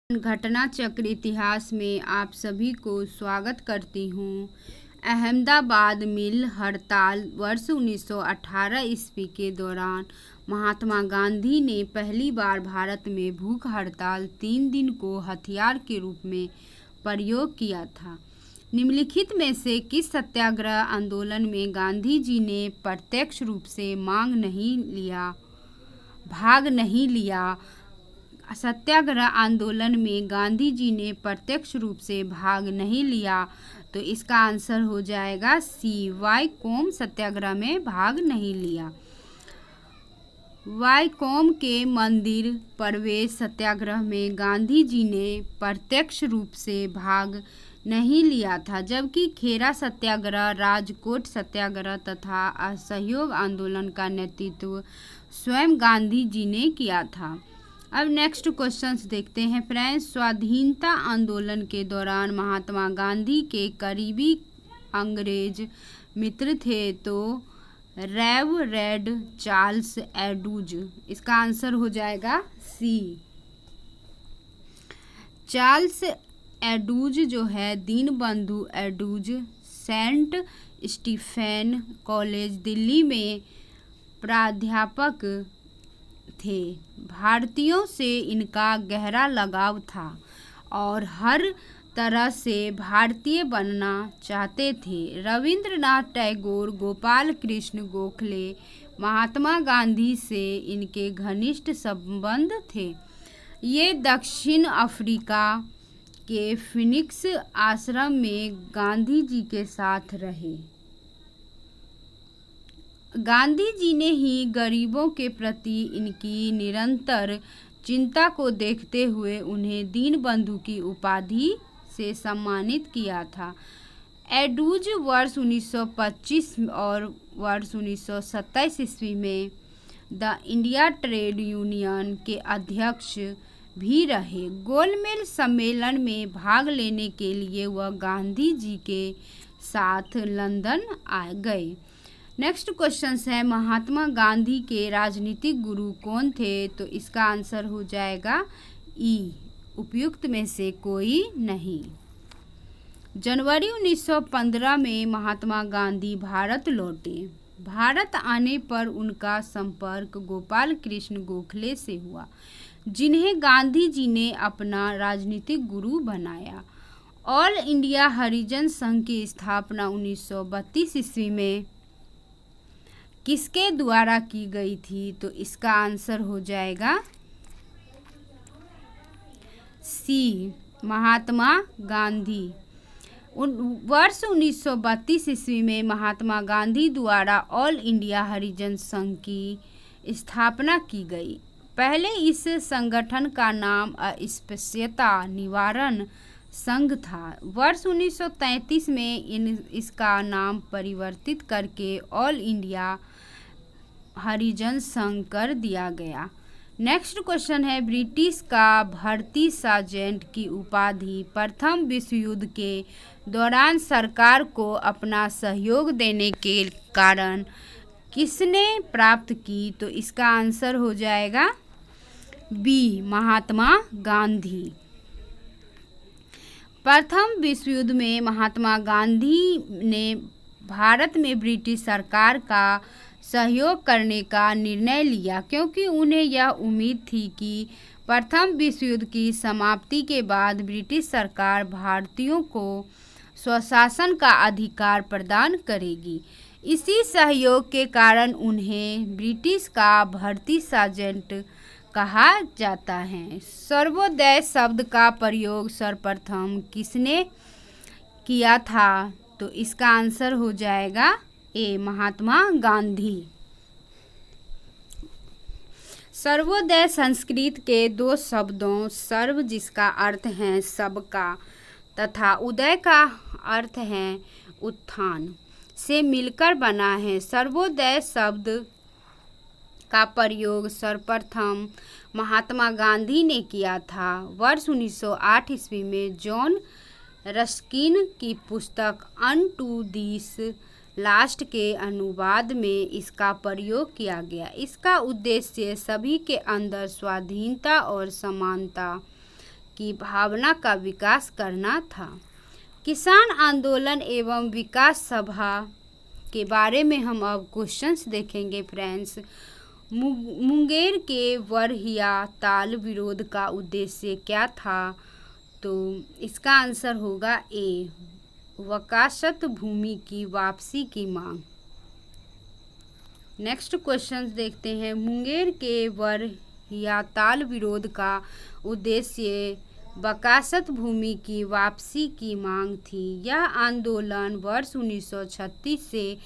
घटना चक्र इतिहास में आप सभी को स्वागत करती हूँ। अहमदाबाद मिल हड़ताल वर्ष 1918 ईस्वी के दौरान महात्मा गांधी ने पहली बार भारत में भूख हड़ताल 3 दिन को हथियार के रूप में प्रयोग किया था। निम्नलिखित में से किस सत्याग्रह आंदोलन में गांधी जी ने प्रत्यक्ष रूप से भाग नहीं लिया? सत्याग्रह आंदोलन में गांधी जी ने प्रत्यक्ष रूप से भाग नहीं लिया, तो इसका आंसर हो जाएगा सी, वाईकोम सत्याग्रह में भाग नहीं लिया। वाईकोम के मंदिर प्रवेश सत्याग्रह में गांधी जी ने प्रत्यक्ष रूप से भाग नहीं लिया था, जबकि खेरा सत्याग्रह, राजकोट सत्याग्रह तथा असहयोग आंदोलन का नेतृत्व स्वयं गांधी जी ने किया था। अब नेक्स्ट क्वेश्चंस देखते हैं फ्रेंड्स। स्वाधीनता आंदोलन के दौरान महात्मा गांधी के करीबी अंग्रेज मित्र थे, तो रेड चार्ल्स एडूज, इसका आंसर हो जाएगा सी। चार्ल्स एडूज जो है Deenbandhu Andrews saint Stephen college Delhi में प्राध्यापक थे। भारतीयों से इनका गहरा लगाव था और हर तरह से भारतीय बनना चाहते थे। रविंद्रनाथ टैगोर, गोपाल कृष्ण गोखले, महात्मा गांधी से इनके घनिष्ठ संबंध थे। ये दक्षिण अफ्रीका के फिनिक्स आश्रम में गांधी जी के साथ रहे। गांधी जी ने ही गरीबों के प्रति इनकी निरंतर चिंता को देखते हुए उन्हें दीनबंधु की उपाधि से सम्मानित किया था। एडूज वर्ष 1925 और वर्ष 1927 ईस्वी में द इंडिया ट्रेड यूनियन के अध्यक्ष भी रहे। गोलमेज सम्मेलन में भाग लेने के लिए वह गांधी जी के साथ लंदन आ गए। नेक्स्ट क्वेश्चन है, महात्मा गांधी के राजनीतिक गुरु कौन थे? तो इसका आंसर हो जाएगा ई, उपयुक्त में से कोई नहीं। जनवरी 1915 में महात्मा गांधी भारत लौटे। भारत आने पर उनका संपर्क गोपाल कृष्ण गोखले से हुआ, जिन्हें गांधी जी ने अपना राजनीतिक गुरु बनाया। ऑल इंडिया हरिजन संघ की स्थापना 1932 ईस्वी में किसके द्वारा की गई थी? तो इसका आंसर हो जाएगा सी, महात्मा गांधी। वर्ष 1932 ईस्वी में महात्मा गांधी द्वारा ऑल इंडिया हरिजन संघ की स्थापना की गई। पहले इस संगठन का नाम अस्पृश्यता निवारण संघ था। वर्ष 1933 में इसका नाम परिवर्तित करके ऑल इंडिया हरिजन संघ कर दिया गया। नेक्स्ट क्वेश्चन है, ब्रिटिश का भर्ती सार्जेंट की उपाधि प्रथम विश्व युद्ध के दौरान सरकार को अपना सहयोग देने के कारण किसने प्राप्त की? तो इसका आंसर हो जाएगा बी, महात्मा गांधी। प्रथम विश्व युद्ध में महात्मा गांधी ने भारत में ब्रिटिश सरकार का सहयोग करने का निर्णय लिया, क्योंकि उन्हें यह उम्मीद थी कि प्रथम विश्व युद्ध की समाप्ति के बाद ब्रिटिश सरकार भारतीयों को स्वशासन का अधिकार प्रदान करेगी। इसी सहयोग के कारण उन्हें ब्रिटिश का भर्ती सार्जेंट कहा जाता है। सर्वोदय शब्द का प्रयोग सर्वप्रथम किसने किया था? तो इसका आंसर हो जाएगा ए, महात्मा गांधी। सर्वोदय संस्कृत के दो शब्दों सर्व, जिसका अर्थ है सबका, तथा उदय का अर्थ है उत्थान, से मिलकर बना है। सर्वोदय शब्द का प्रयोग सर्वप्रथम महात्मा गांधी ने किया था। वर्ष 1908 ईस्वी में जॉन रस्किन की पुस्तक अनटू दिस लास्ट के अनुवाद में इसका प्रयोग किया गया। इसका उद्देश्य सभी के अंदर स्वाधीनता और समानता की भावना का विकास करना था। किसान आंदोलन एवं विकास सभा के बारे में हम अब क्वेश्चंस देखेंगे फ्रेंड्स। मुंगेर के वरहिया ताल विरोध का उद्देश्य क्या था? तो इसका आंसर होगा ए, वकासत भूमि की वापसी की मांग। नेक्स्ट क्वेश्चंस देखते हैं। मुंगेर के वरहिया ताल विरोध का उद्देश्य वकासत भूमि की वापसी की मांग थी। यह आंदोलन वर्ष 1936 से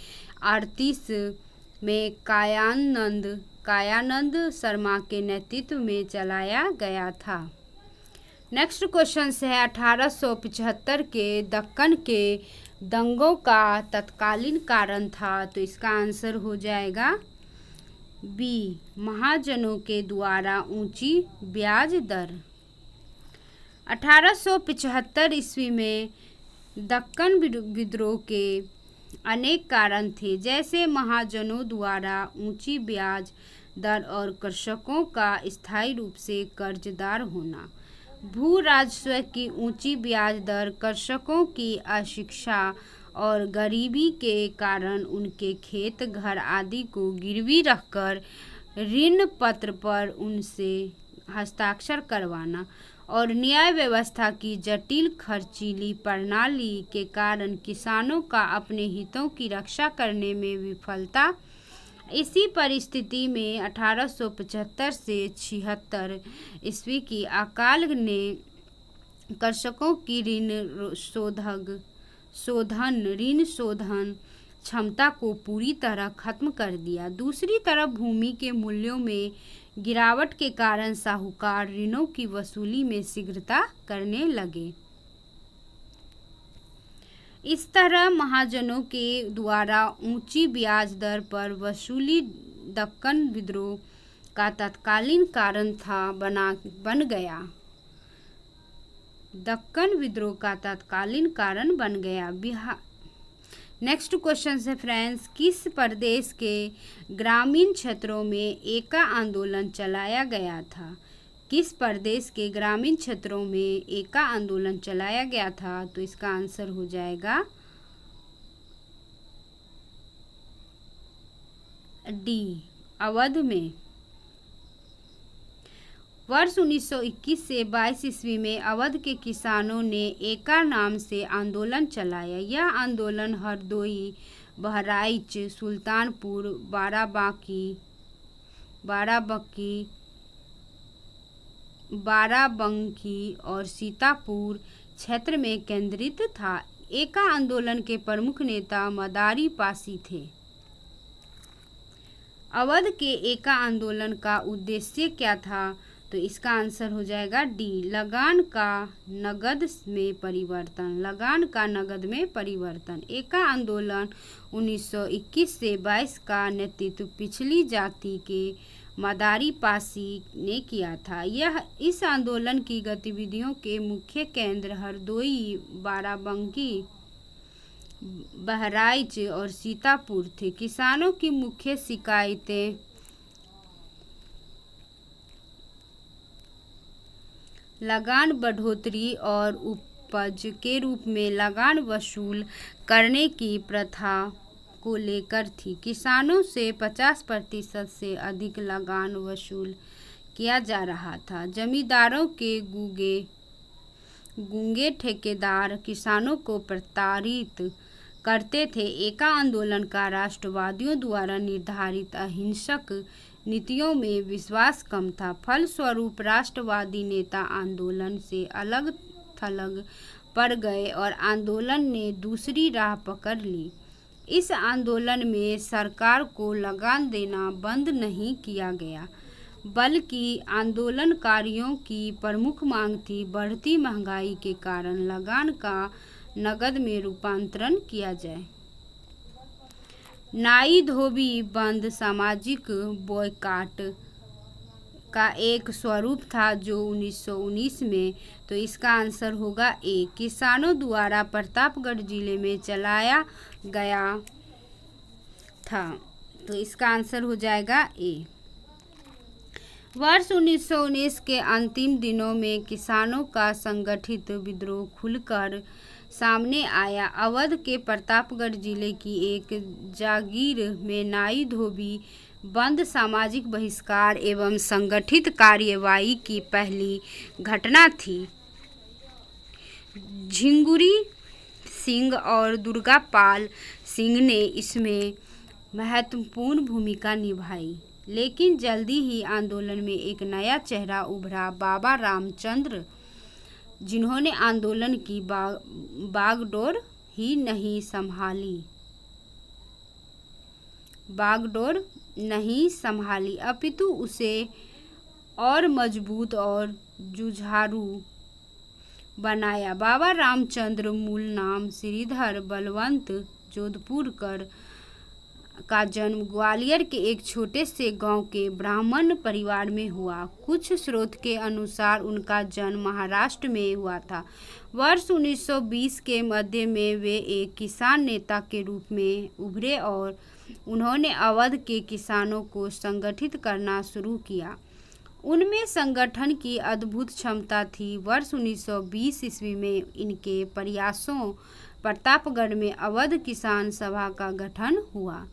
38 में कायानंद शर्मा के नेतृत्व में चलाया गया था। नेक्स्ट क्वेश्चन है 1875 के दक्कन के दंगों का तत्कालीन कारण था। तो इसका आंसर हो जाएगा बी, महाजनों के द्वारा ऊंची ब्याज दर। 1875 ईस्वी में दक्कन विद्रोह के अनेक कारण थे, जैसे महाजनों द्वारा ऊंची ब्याज दर और कृषकों का स्थायी रूप से कर्जदार होना। भू राजस्व की ऊंची ब्याज दर, कृषकों की अशिक्षा और गरीबी के कारण उनके खेत घर आदि को गिरवी रखकर ऋण पत्र पर उनसे हस्ताक्षर करवाना और न्याय व्यवस्था की जटिल खर्चीली प्रणाली के कारण किसानों का अपने हितों की रक्षा करने में विफलता। इसी परिस्थिति में 1875 से 76 ईस्वी की अकाल ने कृषकों की ऋण शोधन क्षमता को पूरी तरह खत्म कर दिया। दूसरी तरफ भूमि के मूल्यों में गिरावट के कारण साहूकार ऋणों की वसूली में शीघ्रता करने लगे। इस तरह महाजनों के द्वारा ऊंची ब्याज दर पर वसूली दक्कन विद्रोह का तत्कालीन कारण बन गया। दक्कन विद्रोह का तत्कालीन कारण बन गया। नेक्स्ट क्वेश्चन है फ्रेंड्स, किस प्रदेश के ग्रामीण क्षेत्रों में एका आंदोलन चलाया गया था? किस प्रदेश के ग्रामीण क्षेत्रों में एका आंदोलन चलाया गया था? तो इसका आंसर हो जाएगा डी, अवध में। वर्ष 1921 से 22 ईस्वी में अवध के किसानों ने एका नाम से आंदोलन चलाया। यह आंदोलन हरदोई, बहराइच, सुल्तानपुर, बाराबंकी और सीतापुर क्षेत्र में केंद्रित था। एका आंदोलन के प्रमुख नेता मदारी पासी थे। अवध के एका आंदोलन का उद्देश्य क्या था? तो इसका आंसर हो जाएगा डी, लगान का नगद में परिवर्तन। एका आंदोलन 1921 से 22 का नेतृत्व पिछली जाति के मदारी पासी ने किया था। इस आंदोलन की गतिविधियों के मुख्य केंद्र हरदोई, बाराबंकी, बहराइच और सीतापुर थे। किसानों की मुख्य शिकायतें लगान बढ़ोतरी और उपज के रूप में लगान वसूल करने की प्रथा को लेकर थी। किसानों से 50% से अधिक लगान वसूल किया जा रहा था। जमींदारों के गूंगे ठेकेदार किसानों को प्रताड़ित करते थे। एका आंदोलन का राष्ट्रवादियों द्वारा निर्धारित अहिंसक नीतियों में विश्वास कम था। फलस्वरूप राष्ट्रवादी नेता आंदोलन से अलग थलग पड़ गए और आंदोलन ने दूसरी राह पकड़ ली। इस आंदोलन में सरकार को लगान देना बंद नहीं किया गया, बल्कि आंदोलनकारियों की प्रमुख मांग थी बढ़ती महंगाई के कारण लगान का नगद में रूपांतरण किया जाए। नाई धोबी बंद सामाजिक बॉयकॉट का एक स्वरूप था जो 1919 में, तो इसका आंसर होगा ए, किसानों द्वारा प्रतापगढ़ जिले में चलाया गया था। तो इसका आंसर हो जाएगा ए। वर्ष 1919 के अंतिम दिनों में किसानों का संगठित विद्रोह खुलकर सामने आया। अवध के प्रतापगढ़ जिले की एक जागीर में नाई धोबी बंद सामाजिक बहिष्कार एवं संगठित कार्यवाही की पहली घटना थी। झिंगुरी सिंह और दुर्गापाल सिंह ने इसमें महत्वपूर्ण भूमिका निभाई, लेकिन जल्दी ही आंदोलन में एक नया चेहरा उभरा, बाबा रामचंद्र, जिन्होंने आंदोलन की बागडोर नहीं संभाली अपितु उसे और मजबूत और जुझारू बनाया। बाबा रामचंद्र मूल नाम श्रीधर बलवंत जोधपुरकर का जन्म ग्वालियर के एक छोटे से गांव के ब्राह्मण परिवार में हुआ। कुछ स्रोत के अनुसार उनका जन्म महाराष्ट्र में हुआ था। वर्ष 1920 के मध्य में वे एक किसान नेता के रूप में उभरे और उन्होंने अवध के किसानों को संगठित करना शुरू किया। उनमें संगठन की अद्भुत क्षमता थी। वर्ष 1920 ईस्वी में इनके प्रयासों प्रतापगढ़ में अवध किसान सभा का गठन हुआ।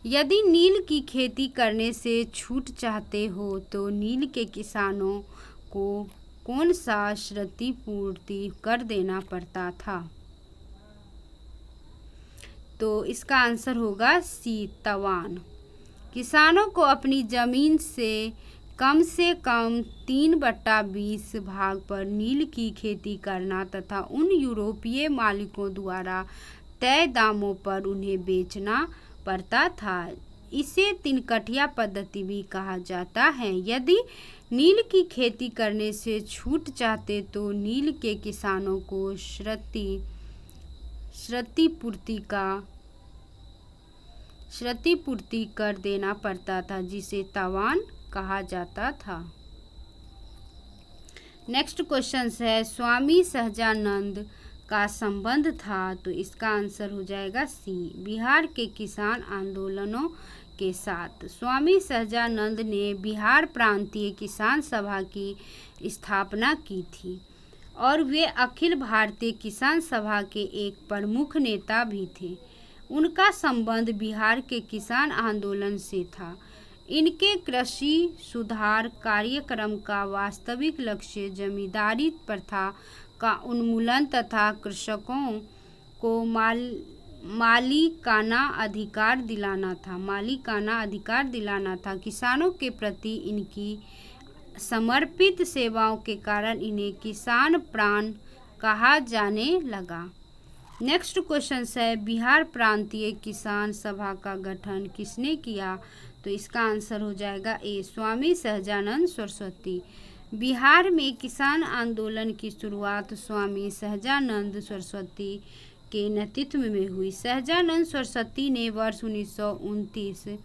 यदि नील की खेती करने से छूट चाहते हो तो नील के किसानों को कौन सा क्षतिपूर्ति कर देना पड़ता था? तो इसका आंसर होगा सी, तवान। किसानों को अपनी जमीन से कम 3/20 भाग पर नील की खेती करना तथा उन यूरोपीय मालिकों द्वारा तय दामों पर उन्हें बेचना पड़ता था। इसे तिनकठिया पद्धति भी कहा जाता है। यदि नील की खेती करने से छूट चाहते तो नील के किसानों को क्षतिपूर्ति कर देना पड़ता था, जिसे तवान कहा जाता था। नेक्स्ट क्वेश्चन है, स्वामी सहजानंद का संबंध था, तो इसका आंसर हो जाएगा सी, बिहार के किसान आंदोलनों के साथ। स्वामी सहजानंद ने बिहार प्रांतीय किसान सभा की स्थापना की थी और वे अखिल भारतीय किसान सभा के एक प्रमुख नेता भी थे। उनका संबंध बिहार के किसान आंदोलन से था। इनके कृषि सुधार कार्यक्रम का वास्तविक लक्ष्य जमींदारी प्रथा का उन्मूलन तथा कृषकों को मालिकाना अधिकार दिलाना था। किसानों के प्रति इनकी समर्पित सेवाओं के कारण इन्हें किसान प्राण कहा जाने लगा। नेक्स्ट क्वेश्चन है, बिहार प्रांतीय किसान सभा का गठन किसने किया? तो इसका आंसर हो जाएगा ए, स्वामी सहजानंद सरस्वती। बिहार में किसान आंदोलन की शुरुआत स्वामी सहजानंद सरस्वती के नेतृत्व में हुई। सहजानंद सरस्वती ने वर्ष 1929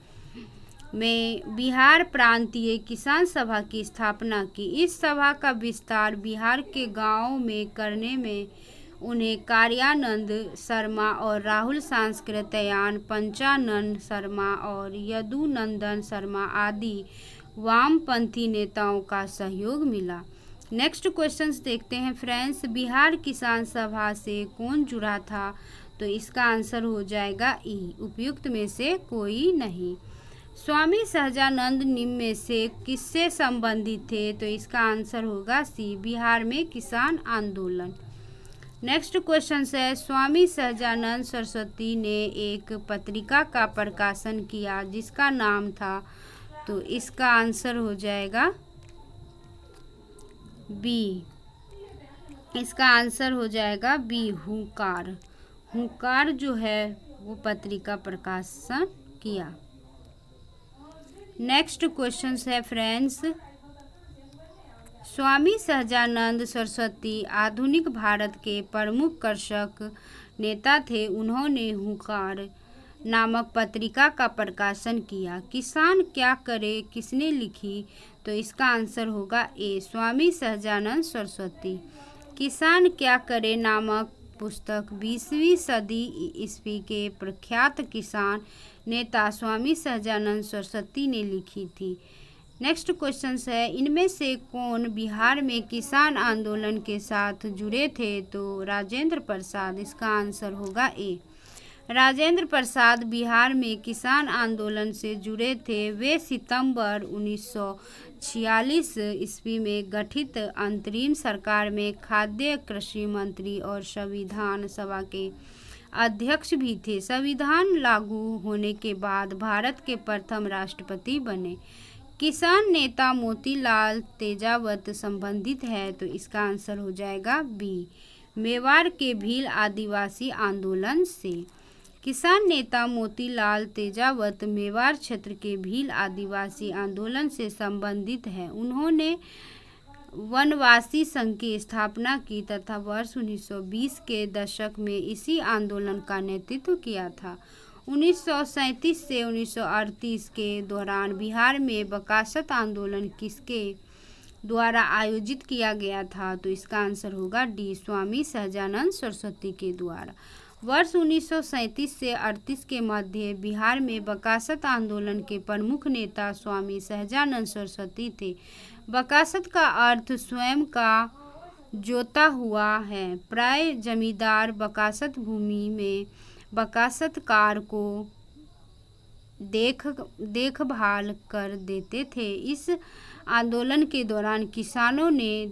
में बिहार प्रांतीय किसान सभा की स्थापना की। इस सभा का विस्तार बिहार के गांवों में करने में उन्हें कार्यानंद शर्मा और राहुल सांकृत्यायन, पंचानन शर्मा और यदुनंदन शर्मा आदि वामपंथी नेताओं का सहयोग मिला। नेक्स्ट क्वेश्चंस देखते हैं फ्रेंड्स, बिहार किसान सभा से कौन जुड़ा था? तो इसका आंसर हो जाएगा ई, उपयुक्त में से कोई नहीं। स्वामी सहजानंद निम्न में से किससे संबंधित थे? तो इसका आंसर होगा सी, बिहार में किसान आंदोलन। नेक्स्ट क्वेश्चन है, स्वामी सहजानंद सरस्वती ने एक पत्रिका का प्रकाशन किया जिसका नाम था, तो इसका आंसर हो जाएगा बी, इसका आंसर हो जाएगा बी, हुंकार। हुंकार जो है वो पत्रिका प्रकाशन किया। नेक्स्ट क्वेश्चन है फ्रेंड्स, स्वामी सहजानंद सरस्वती आधुनिक भारत के प्रमुख कृषक नेता थे। उन्होंने हुंकार नामक पत्रिका का प्रकाशन किया। किसान क्या करे किसने लिखी? तो इसका आंसर होगा ए, स्वामी सहजानंद सरस्वती। किसान क्या करे नामक पुस्तक 20वीं सदी ईस्वी के प्रख्यात किसान नेता स्वामी सहजानंद सरस्वती ने लिखी थी। नेक्स्ट क्वेश्चन है, इनमें से कौन बिहार में किसान आंदोलन के साथ जुड़े थे? तो राजेंद्र प्रसाद, इसका आंसर होगा ए। राजेंद्र प्रसाद बिहार में किसान आंदोलन से जुड़े थे। वे सितंबर 1946 ईस्वी में गठित अंतरिम सरकार में खाद्य कृषि मंत्री और संविधान सभा के अध्यक्ष भी थे। संविधान लागू होने के बाद भारत के प्रथम राष्ट्रपति बने। किसान नेता मोतीलाल तेजावत संबंधित है, तो इसका आंसर हो जाएगा बी, मेवाड़ के भील आदिवासी आंदोलन से। किसान नेता मोतीलाल तेजावत मेवाड़ क्षेत्र के भील आदिवासी आंदोलन से संबंधित है। उन्होंने वनवासी संघ की स्थापना की तथा वर्ष 1920 के दशक में इसी आंदोलन का नेतृत्व किया था। 1937 से 1938 के दौरान बिहार में बकासत आंदोलन किसके द्वारा आयोजित किया गया था? तो इसका आंसर होगा डी, स्वामी सहजानंद सरस्वती के द्वारा। वर्ष 1937 से 38 के मध्य बिहार में बकासत आंदोलन के प्रमुख नेता स्वामी सहजानंद सरस्वती थे। बकासत का अर्थ स्वयं का जोता हुआ है। प्राय जमींदार बकासत भूमि में बकासतकार को देखभाल कर देते थे। इस आंदोलन के दौरान किसानों ने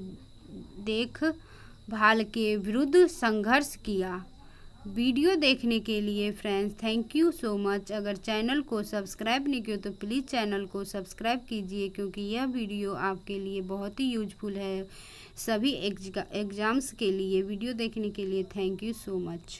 देखभाल के विरुद्ध संघर्ष किया। वीडियो देखने के लिए friends thank you so much. अगर चैनल को सब्सक्राइब नहीं किया तो प्लीज़ चैनल को सब्सक्राइब कीजिए, क्योंकि यह वीडियो आपके लिए बहुत ही यूजफुल है सभी एग्जाम्स के लिए। वीडियो देखने के लिए थैंक यू सो मच।